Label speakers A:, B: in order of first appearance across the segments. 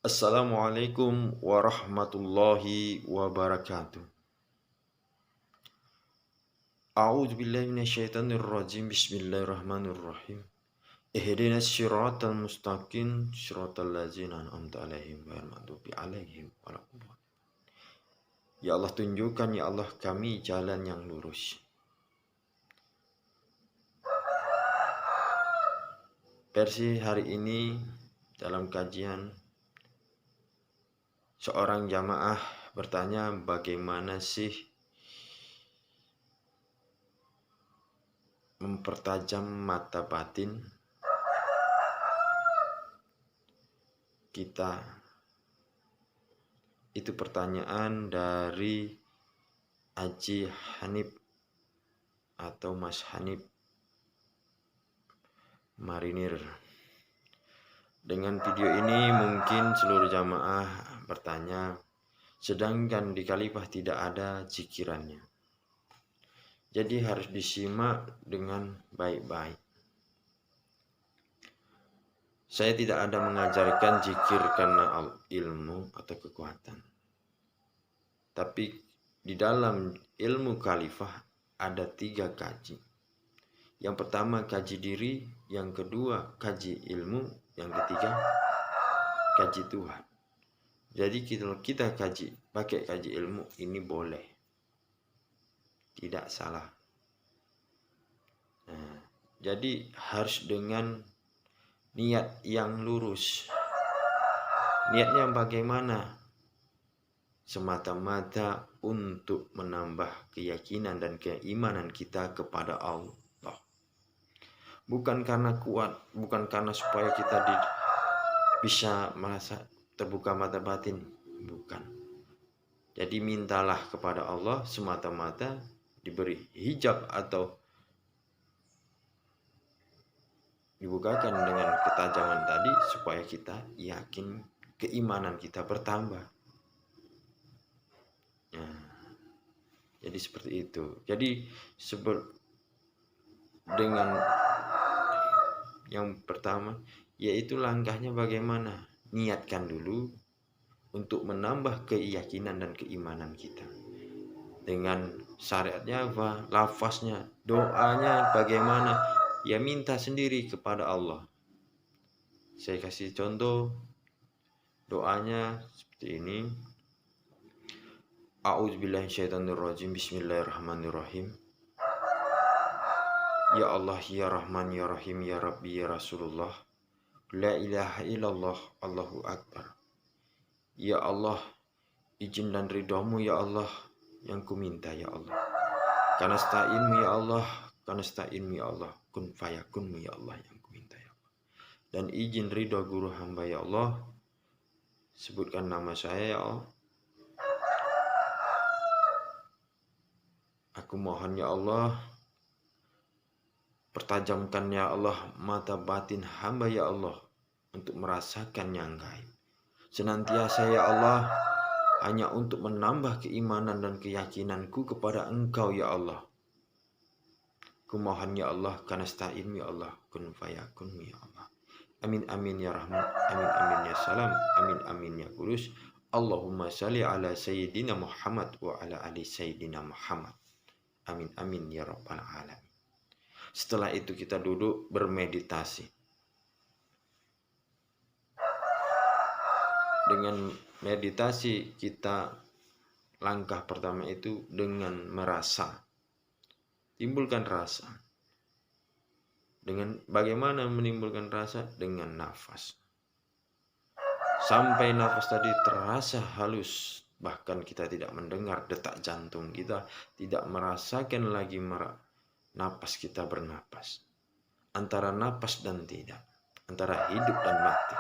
A: Assalamualaikum warahmatullahi wabarakatuh. A'udzu billahi minasyaitonir rajim. Bismillahirrahmanirrahim. Ihdinas siratal mustaqim, siratal ladzina an'amta 'alaihim ghairil maghdubi 'alaihim waladdallin. Ya Allah, tunjukkan ya Allah kami jalan yang lurus. Versi hari ini dalam kajian, seorang jamaah bertanya, bagaimana sih mempertajam mata batin kita? Itu pertanyaan dari Haji Hanif atau Mas Hanif Marinir. Dengan video ini mungkin seluruh jamaah bertanya, sedangkan di Khalifah tidak ada zikirannya. Jadi harus disimak dengan baik-baik. Saya tidak ada mengajarkan zikir karena ilmu atau kekuatan. Tapi di dalam ilmu Khalifah ada 3 kaji. Yang pertama kaji diri, yang kedua kaji ilmu, yang ketiga kaji Tuhan. Jadi kalau kita kaji pakai kaji ilmu ini boleh, tidak salah. Nah, jadi harus dengan niat yang lurus. Niatnya bagaimana? Semata-mata untuk menambah keyakinan dan keimanan kita kepada Allah. Bukan karena kuat, bukan karena supaya kita bisa merasa terbuka mata batin, bukan. Jadi mintalah kepada Allah semata-mata diberi hijab atau dibukakan dengan ketajaman tadi supaya kita yakin keimanan kita bertambah. Nah, jadi seperti itu. Jadi dengan yang pertama yaitu langkahnya bagaimana? Niatkan dulu untuk menambah keyakinan dan keimanan kita. Dengan syariatnya apa? Lafaznya, doanya bagaimana? Ya minta sendiri kepada Allah. Saya kasih contoh doanya seperti ini. A'udzubillahi minasyaitonirrajim. Bismillahirrahmanirrahim. Ya Allah, ya Rahman, ya Rahim, ya Rabbi, ya Rasulullah. La ilaha illallah, Allahu Akbar. Ya Allah, izin dan ridhamu ya Allah yang ku minta ya Allah. Kanasta'inmu ya Allah, kanasta'inmu ya Allah, kun fayakunmu ya Allah yang ku minta ya Allah. Dan izin ridha guru hamba ya Allah. Sebutkan nama saya ya Allah. Aku mohon ya Allah, pertajamkan ya Allah mata batin hamba ya Allah untuk merasakan yang gaib. Senantiasa ya Allah hanya untuk menambah keimanan dan keyakinanku kepada Engkau ya Allah. Kumohon ya Allah, kanasta'in ya Allah, kun fayakun ya Allah. Amin amin ya Rahman, amin amin ya Salam, amin amin ya Kudus. Allahumma salli ala Sayyidina Muhammad wa ala ali Sayyidina Muhammad. Amin amin ya Rabbal alamin. Setelah itu kita duduk bermeditasi. Dengan meditasi kita, langkah pertama itu dengan merasa. Timbulkan rasa. Dengan bagaimana menimbulkan rasa? Dengan nafas. Sampai nafas tadi terasa halus. Bahkan kita tidak mendengar detak jantung kita, tidak merasakan lagi napas kita bernapas. Antara napas dan tidak. Antara hidup dan mati.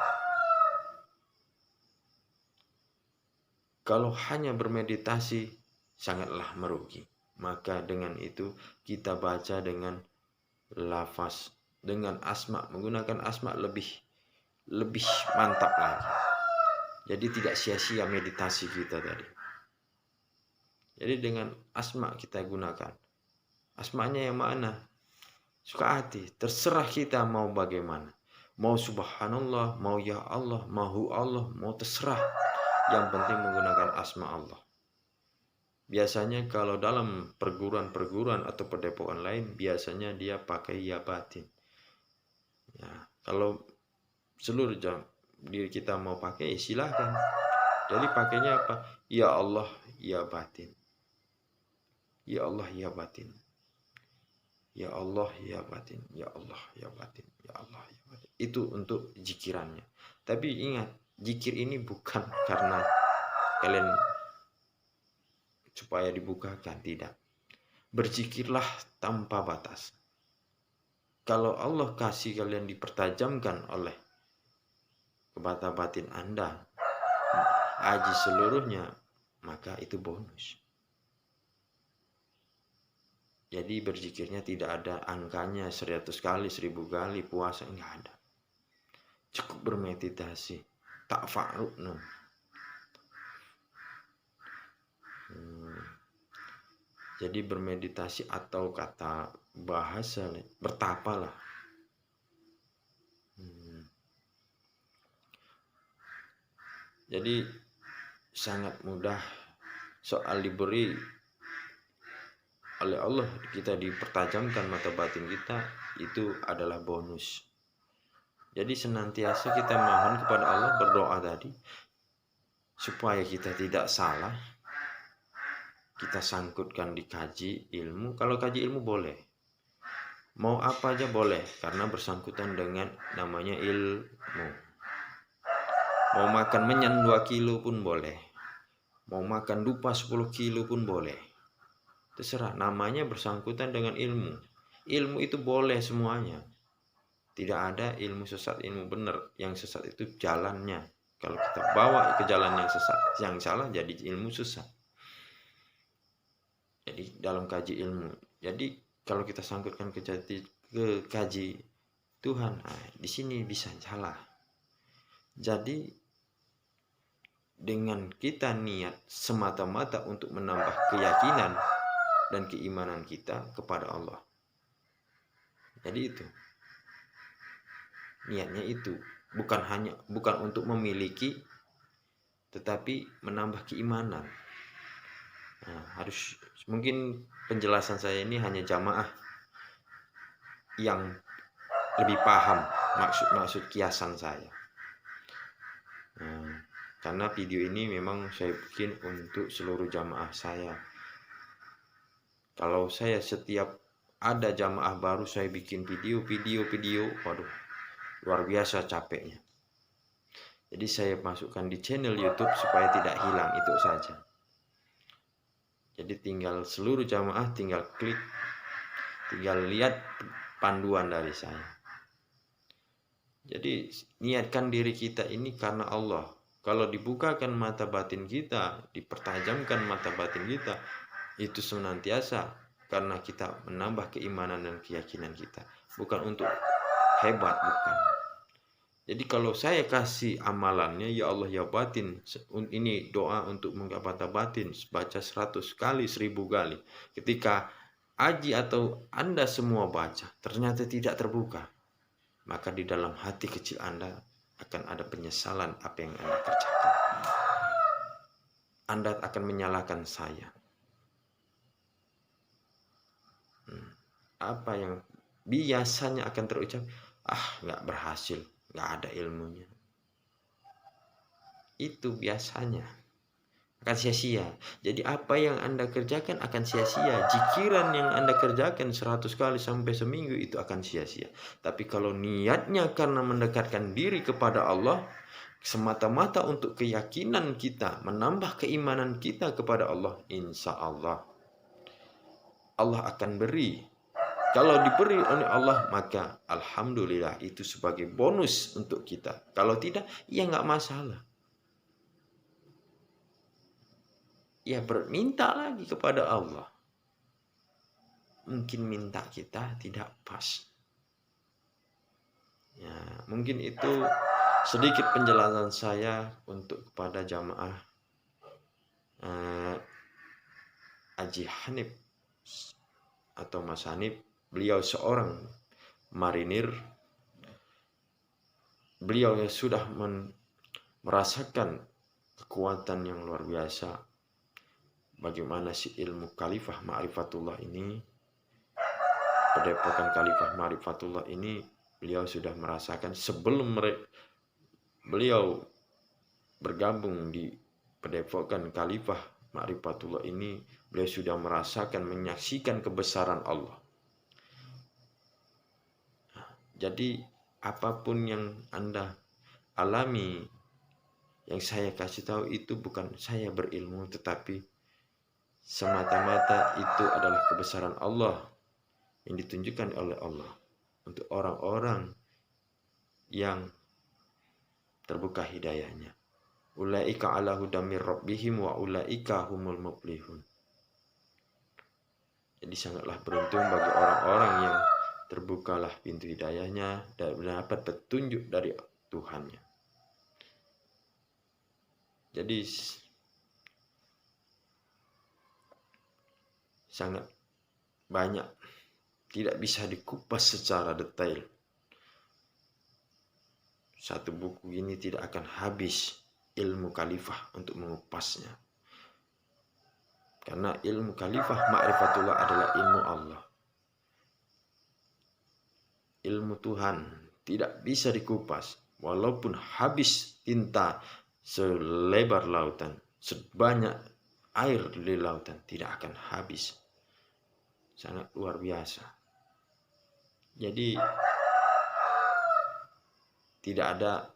A: Kalau hanya bermeditasi sangatlah merugi. Maka dengan itu kita baca dengan lafaz, dengan asma, menggunakan asma lebih mantap lagi. Jadi tidak sia-sia meditasi kita tadi. Jadi dengan asma kita gunakan. Asmanya yang mana? Suka hati, terserah kita mau bagaimana. Mau subhanallah, mau ya Allah, mau Allah, mau terserah. Yang penting menggunakan asma Allah. Biasanya kalau dalam perguruan-perguruan atau padepokan lain, biasanya dia pakai ya batin. Ya, kalau seluruh diri kita mau pakai, silahkan. Jadi pakainya apa? Ya Allah, ya batin. Ya Allah, ya batin. Ya Allah, ya batin. Ya Allah, ya batin. Ya Allah, ya batin. Itu untuk zikirannya. Tapi ingat, zikir ini bukan karena kalian supaya dibukakan, tidak. Berzikirlah tanpa batas. Kalau Allah kasih kalian dipertajamkan oleh kebata batin Anda, aji seluruhnya, maka itu bonus. Jadi berzikirnya tidak ada angkanya 100 kali, 1000 kali puasa, enggak ada. Cukup bermeditasi, tak faruk. Jadi bermeditasi atau kata bahasa bertapalah. Jadi sangat mudah soal diberi oleh Allah kita dipertajamkan mata batin kita, itu adalah bonus. Jadi senantiasa kita mohon kepada Allah, berdoa tadi supaya kita tidak salah. Kita sangkutkan di kaji ilmu. Kalau kaji ilmu boleh, mau apa aja boleh, karena bersangkutan dengan namanya ilmu. Mau makan menyan 2 kilo pun boleh, mau makan dupa 10 kilo pun boleh, terserah. Namanya bersangkutan dengan ilmu. Ilmu itu boleh semuanya. Tidak ada ilmu sesat, ilmu benar. Yang sesat itu jalannya. Kalau kita bawa ke jalan yang sesat, yang salah jadi ilmu sesat. Jadi dalam kaji ilmu. Jadi kalau kita sangkutkan ke kaji Tuhan, di sini bisa salah. Jadi dengan kita niat semata-mata untuk menambah keyakinan dan keimanan kita kepada Allah. Jadi itu niatnya, itu bukan untuk memiliki, tetapi menambah keimanan. Harus, mungkin penjelasan saya ini hanya jamaah yang lebih paham maksud kiasan saya. Karena video ini memang saya bikin untuk seluruh jamaah saya. Kalau saya setiap ada jamaah baru saya bikin video, waduh, luar biasa capeknya. Jadi saya masukkan di channel YouTube supaya tidak hilang, itu saja. Jadi tinggal seluruh jamaah tinggal klik, tinggal lihat panduan dari saya. Jadi niatkan diri kita ini karena Allah. Kalau dibukakan mata batin kita, dipertajamkan mata batin kita, itu senantiasa karena kita menambah keimanan dan keyakinan kita. Bukan untuk hebat, bukan. Jadi kalau saya kasih amalannya, ya Allah ya batin, ini doa untuk menggapai batin, baca 100 kali, 1000 kali. Ketika Aji atau Anda semua baca, ternyata tidak terbuka, maka di dalam hati kecil Anda akan ada penyesalan apa yang Anda kerjakan. Anda akan menyalahkan saya. Apa yang biasanya akan terucap, nggak berhasil, nggak ada ilmunya. Itu biasanya akan sia-sia. Jadi apa yang Anda kerjakan akan sia-sia. Zikiran yang Anda kerjakan 100 kali sampai seminggu itu akan sia-sia. Tapi kalau niatnya karena mendekatkan diri kepada Allah, semata-mata untuk keyakinan kita, menambah keimanan kita kepada Allah, insya Allah Allah akan beri. Kalau diberi oleh Allah, maka alhamdulillah itu sebagai bonus untuk kita. Kalau tidak, ya nggak masalah. Ya berminta lagi kepada Allah. Mungkin minta kita tidak pas. Ya, mungkin itu sedikit penjelasan saya untuk kepada jamaah Haji Hanif atau Mas Hanif. Beliau seorang marinir beliau yang sudah merasakan kekuatan yang luar biasa. Bagaimana si ilmu Khalifah Ma'rifatullah ini, padepokan Khalifah Ma'rifatullah ini, beliau sudah merasakan sebelum beliau bergabung di padepokan Khalifah Ma'rifatullah ini, beliau sudah merasakan, menyaksikan kebesaran Allah. Jadi apapun yang Anda alami, yang saya kasih tahu itu bukan saya berilmu, tetapi semata-mata itu adalah kebesaran Allah yang ditunjukkan oleh Allah untuk orang-orang yang terbuka hidayahnya. Ulaika ala hudam mir rabbihim wa ulaika humul muflihun. Jadi sangatlah beruntung bagi orang-orang yang terbukalah pintu hidayahnya dan mendapat petunjuk dari Tuhannya. Jadi sangat banyak, tidak bisa dikupas secara detail. Satu buku ini tidak akan habis ilmu Khalifah untuk mengupasnya. Karena ilmu Khalifah Ma'rifatullah adalah ilmu Allah. Ilmu Tuhan tidak bisa dikupas. Walaupun habis tinta selebar lautan, sebanyak air di lautan, tidak akan habis. Sangat luar biasa. Jadi tidak ada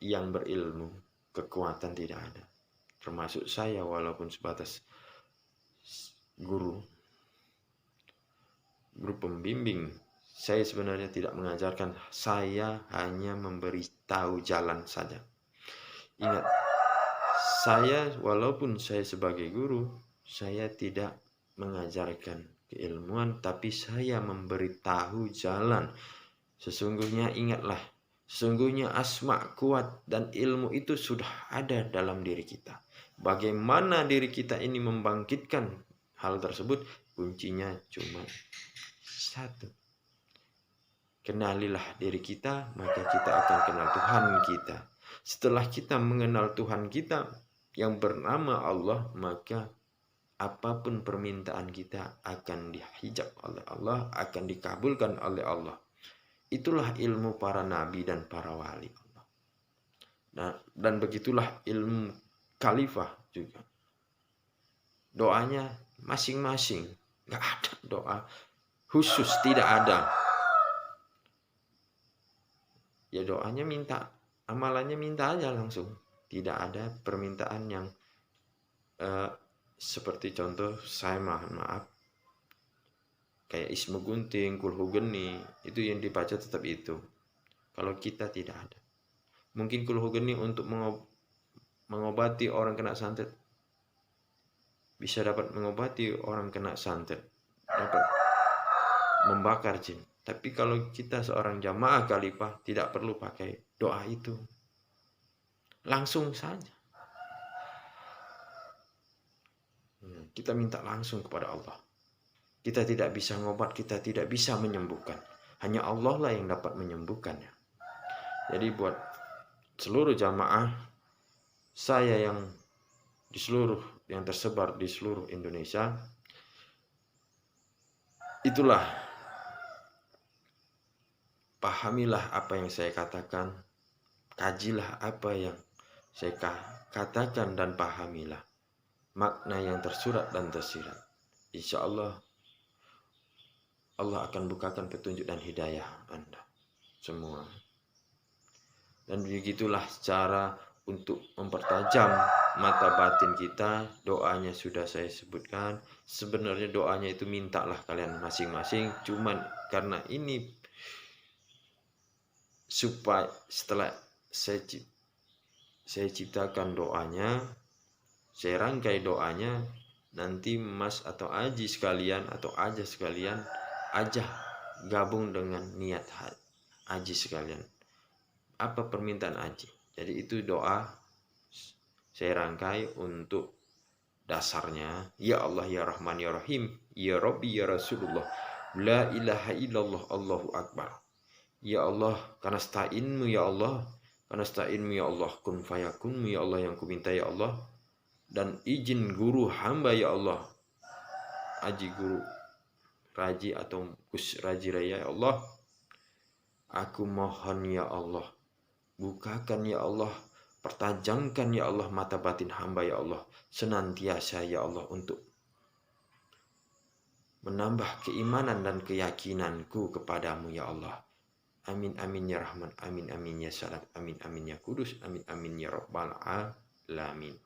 A: yang berilmu, kekuatan tidak ada. Termasuk saya, walaupun sebatas guru pembimbing, saya sebenarnya tidak mengajarkan, saya hanya memberitahu jalan saja. Ingat, saya walaupun saya sebagai guru, saya tidak mengajarkan keilmuan, tapi saya memberitahu jalan. Sesungguhnya ingatlah, sesungguhnya asma, kuat, dan ilmu itu sudah ada dalam diri kita. Bagaimana diri kita ini membangkitkan hal tersebut? Kuncinya cuma satu. Kenalilah diri kita, maka kita akan kenal Tuhan kita. Setelah kita mengenal Tuhan kita yang bernama Allah, maka apapun permintaan kita akan dihijab oleh Allah, akan dikabulkan oleh Allah. Itulah ilmu para nabi dan para wali Allah. Nah, dan begitulah ilmu Khalifah juga. Doanya masing-masing, nggak ada doa khusus, tidak ada. Ya doanya minta, amalannya minta aja langsung. Tidak ada permintaan yang seperti contoh, saya mohon maaf, kayak Ismu Gunting, Kulhu Geni, itu yang dibaca tetap itu. Kalau kita tidak ada. Mungkin Kulhu Geni untuk mengobati orang kena santet, bisa dapat mengobati orang kena santet, dapat membakar jin. Tapi kalau kita seorang jamaah Khalifah, tidak perlu pakai doa itu, langsung saja kita minta langsung kepada Allah. Kita tidak bisa ngobat, kita tidak bisa menyembuhkan. Hanya Allah lah yang dapat menyembuhkannya. Jadi buat seluruh jamaah saya yang tersebar di seluruh Indonesia, itulah, pahamilah apa yang saya katakan, kajilah apa yang saya katakan, dan pahamilah makna yang tersurat dan tersirat. Insya Allah akan bukakan petunjuk dan hidayah Anda semua. Dan begitulah cara untuk mempertajam mata batin kita. Doanya sudah saya sebutkan. Sebenarnya doanya itu mintalah kalian masing-masing. Cuman karena ini supaya setelah saya ciptakan doanya, saya rangkai doanya, nanti Mas atau Aji sekalian atau Aja sekalian aja gabung dengan niat Aji sekalian. Apa permintaan Aji? Jadi itu doa saya rangkai untuk dasarnya. Ya Allah, ya Rahman, ya Rahim, ya Rabbi, ya Rasulullah, la ilaha illallah, Allahu Akbar. Ya Allah, karena sta'inmu ya Allah, karena sta'inmu ya Allah, kun fayakunmu ya Allah yang kuminta ya Allah, dan izin guru hamba ya Allah, Aji Guru Raji atau Gus Raji Raya ya Allah, aku mohon ya Allah, bukakan ya Allah, pertajamkan ya Allah mata batin hamba ya Allah, senantiasa ya Allah untuk menambah keimanan dan keyakinanku kepadamu ya Allah. Amin amin ya Rahman, amin amin ya Salam, amin amin ya Kudus, amin amin ya Rabbal Alamin.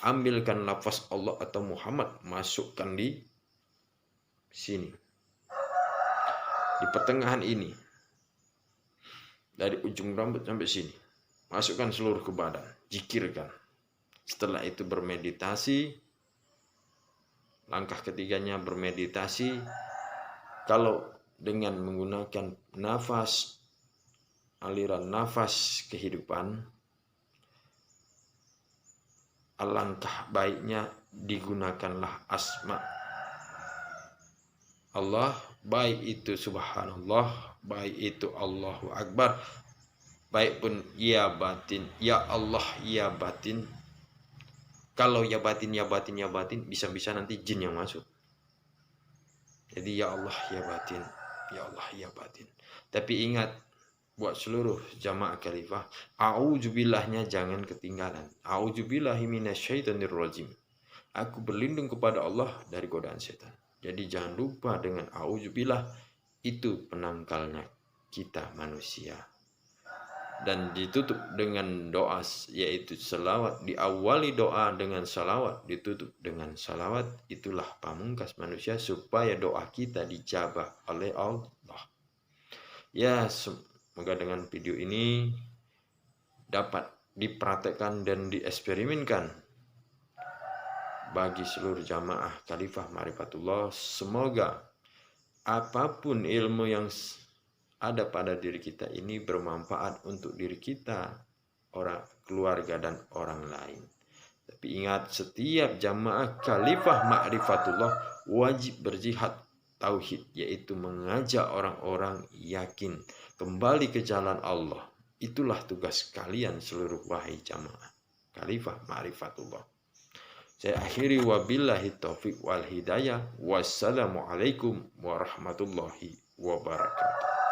A: Ambilkan lafaz Allah atau Muhammad, masukkan di sini, di pertengahan ini, dari ujung rambut sampai sini, masukkan seluruh ke badan, zikirkan. Setelah itu bermeditasi. Langkah ketiganya bermeditasi. Kalau dengan menggunakan nafas, aliran nafas kehidupan, alangkah baiknya digunakanlah asma Allah, baik itu subhanallah, baik itu Allahu Akbar, baik pun ya batin, ya Allah ya batin. Kalau ya batin, ya batin, ya batin, bisa-bisa nanti jin yang masuk. Jadi ya Allah ya batin, ya Allah ya batin. Tapi ingat, buat seluruh jamaah khalifah, a'udzubillahnya jangan ketinggalan. A'udzubillahi minasyaitonirrajim. Aku berlindung kepada Allah dari godaan setan. Jadi jangan lupa dengan a'udzubillah, itu penangkalnya kita manusia. Dan ditutup dengan doa, yaitu selawat. Diawali doa dengan salawat, ditutup dengan salawat. Itulah pamungkas manusia supaya doa kita dijabah oleh Allah. Ya, semoga dengan video ini dapat dipraktekkan dan dieksperimenkan bagi seluruh jamaah Khalifah Ma'rifatullah. Semoga apapun ilmu yang ada pada diri kita ini bermanfaat untuk diri kita, orang keluarga dan orang lain. Tapi ingat, setiap jamaah Khalifah Ma'rifatullah wajib berjihad tauhid, yaitu mengajak orang-orang yakin kembali ke jalan Allah. Itulah tugas kalian seluruh wahai jamaah Khalifah Ma'rifatullah. Saya akhiri, wabillahi taufiq wal hidayah. Wassalamualaikum warahmatullahi wabarakatuh.